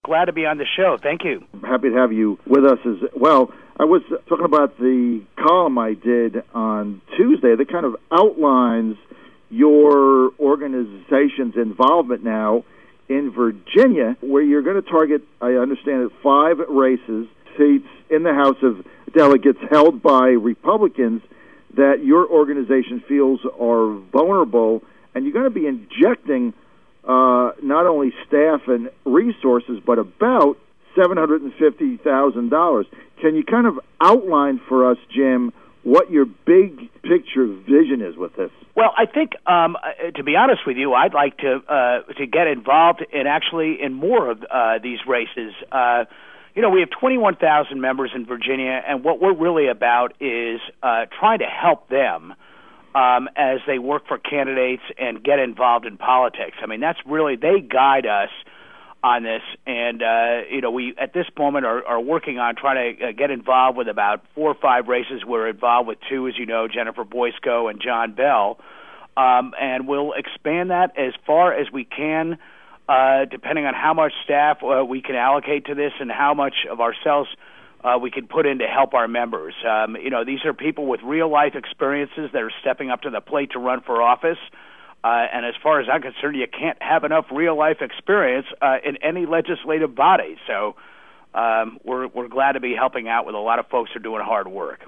glad to be on the show. Thank you. I'm happy to have you with us as well. I was talking about the column I did on Tuesday that kind of outlines your organization's involvement now in Virginia, where you're going to target, I understand it, 5 races, seats in the House of Delegates held by Republicans that your organization feels are vulnerable, and you're going to be injecting not only staff and resources, but about $750,000. Can you kind of outline for us, Jim, what your big picture vision is with this? Well, I think, to be honest with you, I'd like to get involved in more of these races. We have 21,000 members in Virginia, and what we're really about is trying to help them as they work for candidates and get involved in politics. I mean, that's really, they guide us on this, and we at this moment are working on trying to get involved with about 4 or 5 races. We're involved with 2, as you know, Jennifer Boysko and John Bell, and we'll expand that as far as we can, depending on how much staff we can allocate to this and how much of ourselves we can put in to help our members. These are people with real-life experiences that are stepping up to the plate to run for office. And as far as I'm concerned, you can't have enough real-life experience in any legislative body. So we're glad to be helping out with a lot of folks who are doing hard work.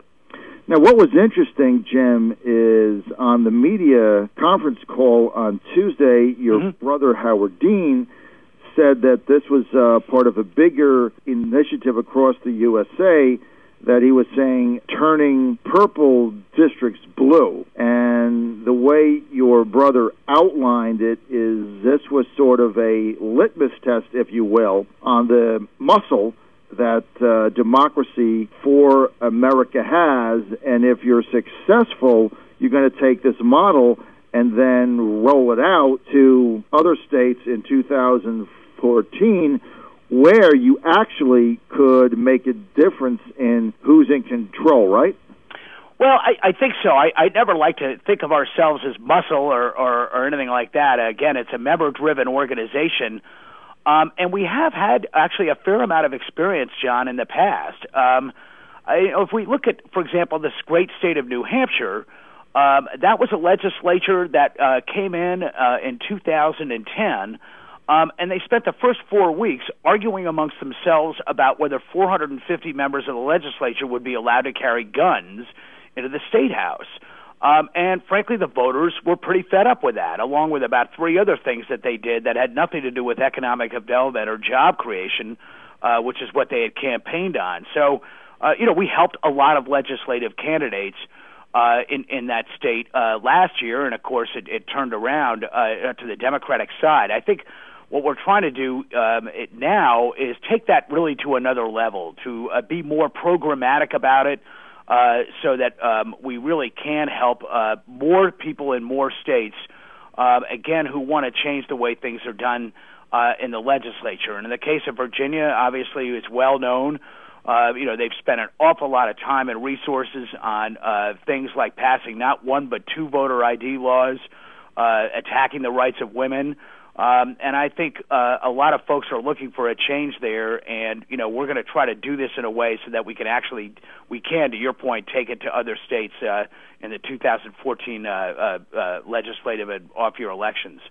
Now, what was interesting, Jim, is on the media conference call on Tuesday, your brother Howard Dean said that this was part of a bigger initiative across the USA, that he was saying turning purple districts blue. And the way your brother outlined it is this was sort of a litmus test, if you will, on the muscle that Democracy for America has. And if you're successful, you're going to take this model and then roll it out to other states in 2014, where you actually could make a difference in who's in control, right? Well, I think so. I never like to think of ourselves as muscle or anything like that. Again, it's a member-driven organization, and we have had actually a fair amount of experience, John, in the past. If we look at, for example, this great state of New Hampshire, that was a legislature that came in 2010, and they spent the first 4 weeks arguing amongst themselves about whether 450 members of the legislature would be allowed to carry guns into the State House. And frankly, the voters were pretty fed up with that, along with about 3 other things that they did that had nothing to do with economic development or job creation, which is what they had campaigned on. So, we helped a lot of legislative candidates in that state last year, and of course it turned around to the Democratic side. I think what we're trying to do now is take that really to another level, to be more programmatic about it, so that we really can help more people in more states, again, who want to change the way things are done in the legislature. And in the case of Virginia, obviously it's well known. They've spent an awful lot of time and resources on things like passing not 1 but 2 voter ID laws, attacking the rights of women. And I think a lot of folks are looking for a change there, and we're going to try to do this in a way so that we can, to your point, take it to other states in the 2014 legislative and off-year elections.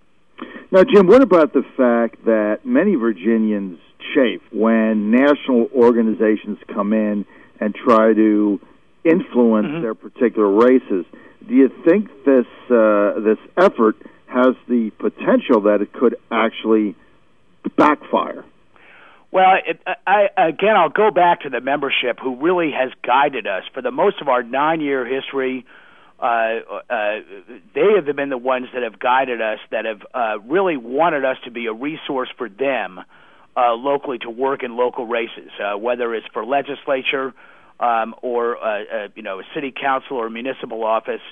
Now, Jim, what about the fact that many Virginians chafe when national organizations come in and try to influence their particular races? Do you think this effort has the potential that it could actually backfire? Well, I'll go back to the membership who really has guided us. For the most of our 9-year history, they have been the ones that have guided us, that have really wanted us to be a resource for them locally to work in local races, whether it's for legislature or a city council or municipal office.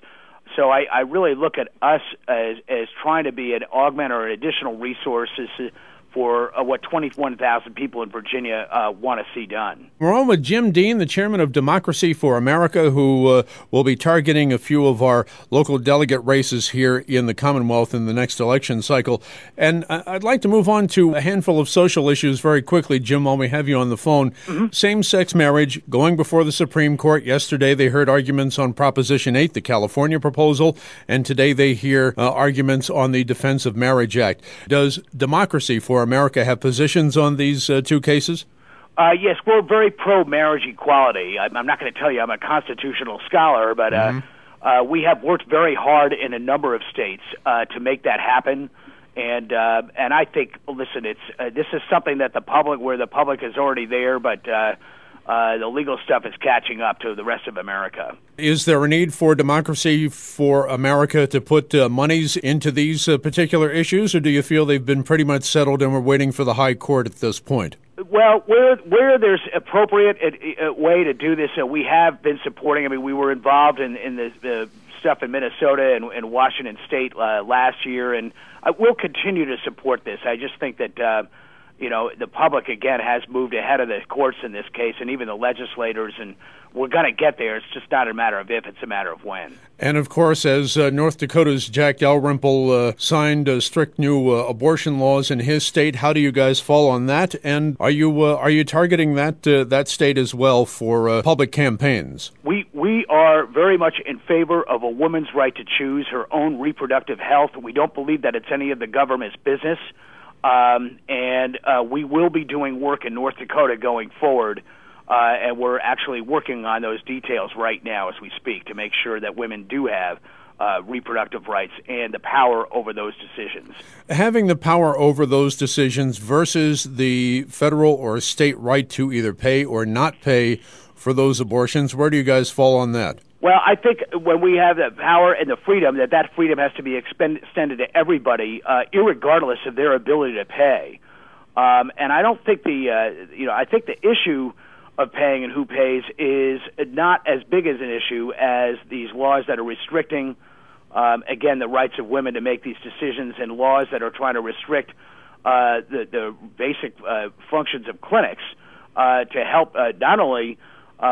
So I really look at us as trying to be an augment or an additional resources for what 21,000 people in Virginia want to see done. We're on with Jim Dean, the chairman of Democracy for America, who will be targeting a few of our local delegate races here in the Commonwealth in the next election cycle. And I'd like to move on to a handful of social issues very quickly, Jim, while we have you on the phone. Mm-hmm. Same-sex marriage going before the Supreme Court. Yesterday they heard arguments on Proposition 8, the California proposal, and today they hear arguments on the Defense of Marriage Act. Does Democracy for America have positions on these two cases? Yes, we're very pro-marriage equality. I'm not going to tell you I'm a constitutional scholar, but we have worked very hard in a number of states to make that happen. And I think, listen, this is something that the public is already there, but the legal stuff is catching up to the rest of America. Is there a need for Democracy for America to put monies into these particular issues, or do you feel they've been pretty much settled and we're waiting for the high court at this point? Well, where there's appropriate way to do this, we have been supporting. I mean, we were involved in the stuff in Minnesota and Washington State last year, and we'll continue to support this. I just think that the public, again, has moved ahead of the courts in this case, and even the legislators, and we're going to get there. It's just not a matter of if, it's a matter of when. And, of course, as North Dakota's Jack Dalrymple signed strict new abortion laws in his state, how do you guys fall on that? And are you targeting that state as well for public campaigns? We are very much in favor of a woman's right to choose her own reproductive health. We don't believe that it's any of the government's business. And we will be doing work in North Dakota going forward, and we're actually working on those details right now as we speak to make sure that women do have reproductive rights and the power over those decisions. Having the power over those decisions versus the federal or state right to either pay or not pay for those abortions, where do you guys fall on that? Well, I think when we have the power and the freedom, that freedom has to be extended to everybody, irregardless of their ability to pay. And I don't think I think the issue of paying and who pays is not as big as an issue as these laws that are restricting, again, the rights of women to make these decisions, and laws that are trying to restrict the basic functions of clinics to help not only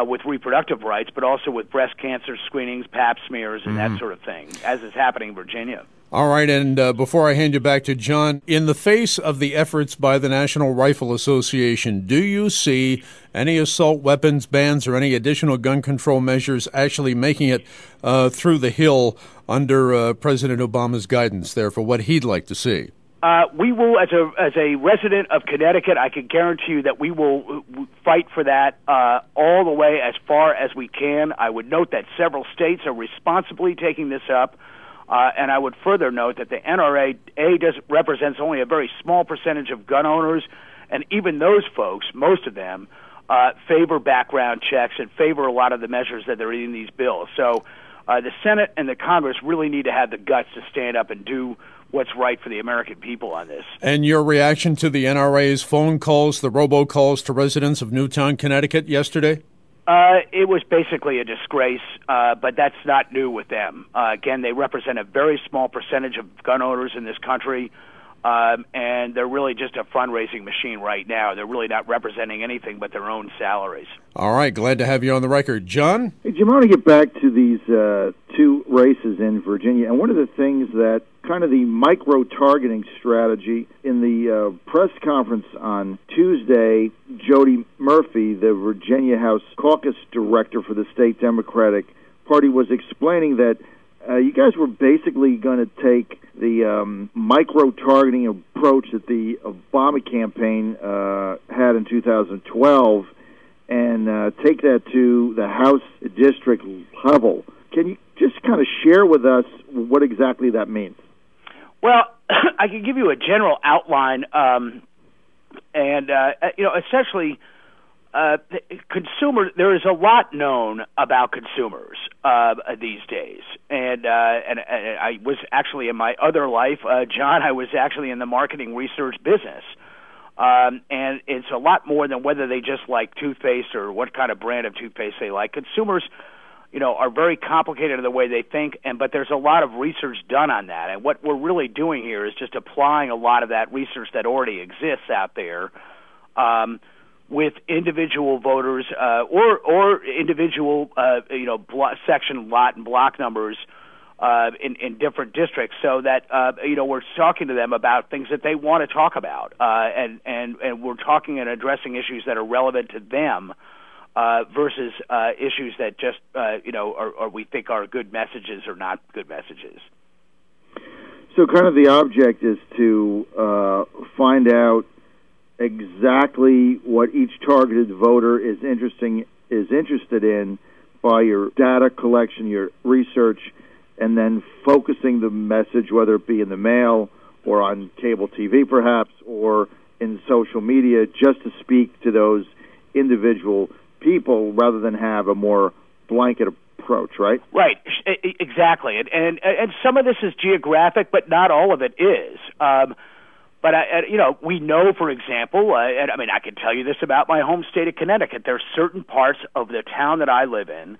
with reproductive rights, but also with breast cancer screenings, pap smears, and that sort of thing, as is happening in Virginia. All right, and before I hand you back to John, in the face of the efforts by the National Rifle Association, do you see any assault weapons bans or any additional gun control measures actually making it through the Hill under President Obama's guidance there for what he'd like to see? We will, as a resident of Connecticut, I can guarantee you that we will fight for that all the way as far as we can. I would note that several states are responsibly taking this up, and I would further note that the NRA represents only a very small percentage of gun owners, and even those folks, most of them, favor background checks and favor a lot of the measures that are in these bills. So the Senate and the Congress really need to have the guts to stand up and do what's right for the American people on this. And your reaction to the NRA's phone calls, the robocalls to residents of Newtown, Connecticut yesterday? It was basically a disgrace, but that's not new with them. Again, they represent a very small percentage of gun owners in this country, and they're really just a fundraising machine right now. They're really not representing anything but their own salaries. All right, glad to have you on the record. John? Hey, Jim, I want to get back to these two races in Virginia, and one of the things that kind of the micro-targeting strategy in the press conference on Tuesday, Jody Murphy, the Virginia House Caucus Director for the State Democratic Party, was explaining that you guys were basically going to take the micro-targeting approach that the Obama campaign had in 2012 and take that to the House district level. Can you just kind of share with us what exactly that means? Well, I can give you a general outline, essentially, there is a lot known about consumers these days, and I was actually in my other life, John, I was actually in the marketing research business, and it's a lot more than whether they just like toothpaste or what kind of brand of toothpaste they like. Consumers are very complicated in the way they think, but there's a lot of research done on that. And what we're really doing here is just applying a lot of that research that already exists out there with individual voters or individual section, lot, and block numbers in different districts, so that we're talking to them about things that they want to talk about, and we're talking and addressing issues that are relevant to them. Versus issues that just or we think are good messages or not good messages. So, kind of the object is to find out exactly what each targeted voter is interested in by your data collection, your research, and then focusing the message, whether it be in the mail or on cable TV, perhaps, or in social media, just to speak to those individual people rather than have a more blanket approach, right? Right, exactly. And some of this is geographic, but not all of it is. But we know, for example, I can tell you this about my home state of Connecticut. There are certain parts of the town that I live in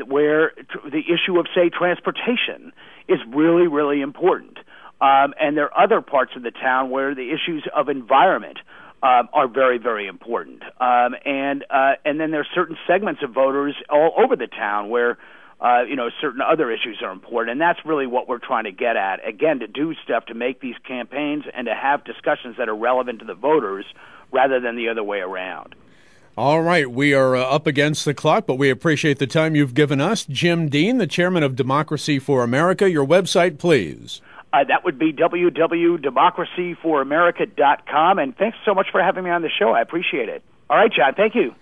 where the issue of, say, transportation is really, really important. And there are other parts of the town where the issues of environment are very, very important. And then there are certain segments of voters all over the town where, certain other issues are important. And that's really what we're trying to get at, again, to do stuff to make these campaigns and to have discussions that are relevant to the voters rather than the other way around. All right, we are up against the clock, but we appreciate the time you've given us. Jim Dean, the chairman of Democracy for America. Your website, please. That would be www.democracyforamerica.com. And thanks so much for having me on the show. I appreciate it. All right, John. Thank you.